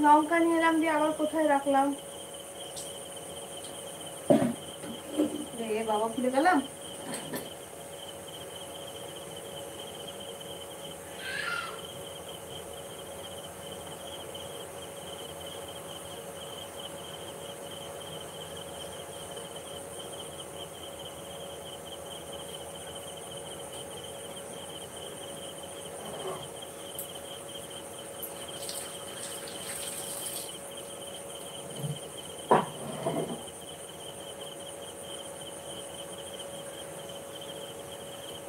লঙ্কা নিয়ে এলাম দিয়ে আবার কোথায় রাখলাম, বাবা খুলে গেলাম।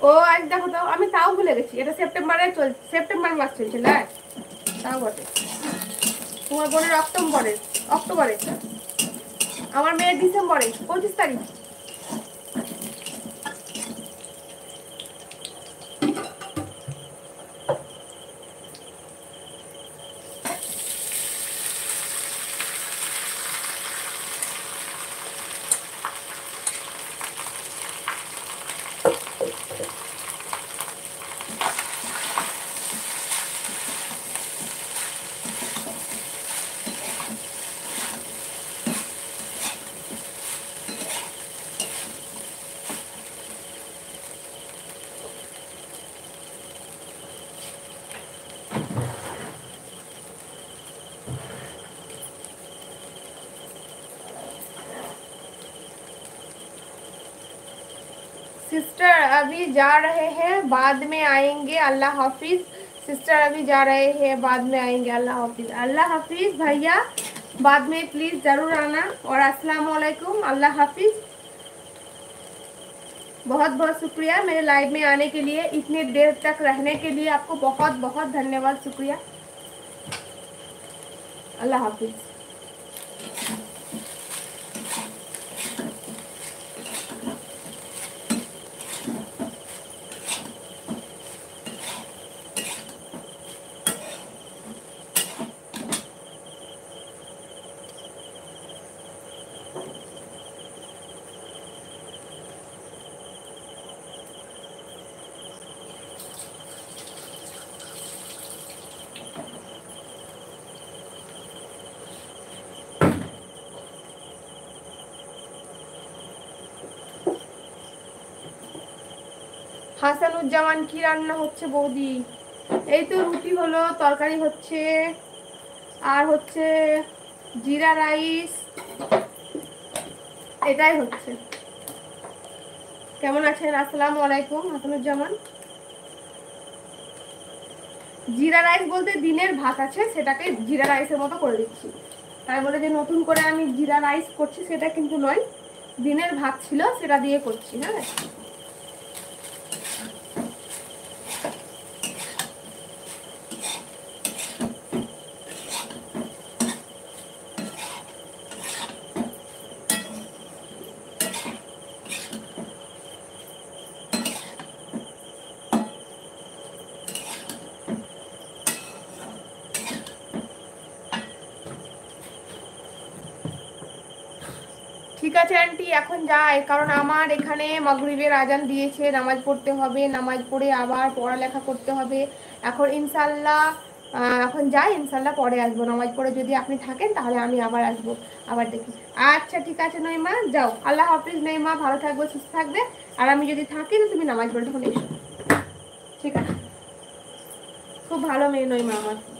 ও আজ দেখো তো, আমি তাও ভুলে গেছি এটা সেপ্টেম্বরে চলছে, সেপ্টেম্বর মাস চলছে না, তাও বটে। তোমার বোনের অক্টোবরে, আমার মেয়ের ডিসেম্বরে 25 তারিখ। सिस्टर अभी जा रहे हैं, बाद में आएंगे, अल्लाह हाफिज। सिस्टर अभी जा रहे हैं, बाद में आएंगे, अल्लाह हाफिज। अल्लाह हाफिज भैया, बाद में प्लीज जरूर आना। और अस्सलाम वालेकुम, अल्लाह हाफिज। बहुत बहुत शुक्रिया मेरे लाइव में आने के लिए, इतनी देर तक रहने के लिए आपको बहुत बहुत धन्यवाद, शुक्रिया। अल्लाह हाफिज। হাসানুজ্জামান কি রান্না হচ্ছে বৌদি? এই তো রুটি হলো, তরকারি হচ্ছে, আর হচ্ছে জিরা রাইস, এটাই হচ্ছে। কেমন আছেন? আসসালামু আলাইকুম হাসানুজ্জামান। জিরা রাইস বলতে দিনের ভাত আছে, সেটাকে জিরা রাইসের মতো করে দিচ্ছি। তাই বলে যে নতুন করে আমি জিরা রাইস করছি সেটা কিন্তু নয়, দিনের ভাত ছিল সেটা দিয়ে করছি। হ্যাঁ, ঠিক আছে আন্টি, এখন যাই, কারণ আমার এখানে মাগরিবের আজান দিয়েছে, নামাজ পড়তে হবে, নামাজ পড়ে আবার পড়ালেখা করতে হবে। এখন ইনশাল্লাহ এখন যাই, ইনশাল্লাহ পরে আসবো। নামাজ পড়ে যদি আপনি থাকেন তাহলে আমি আবার আসবো, আবার দেখি। আচ্ছা ঠিক আছে নইমা, যাও, আল্লাহ হাফিজ নইমা, ভালো থাকবে, সুস্থ থাকবে। আর আমি যদি থাকি তো তুমি নামাজ পড়ে তখন এসো, ঠিক আছে? খুব ভালো মেয়ে নইমা আমার।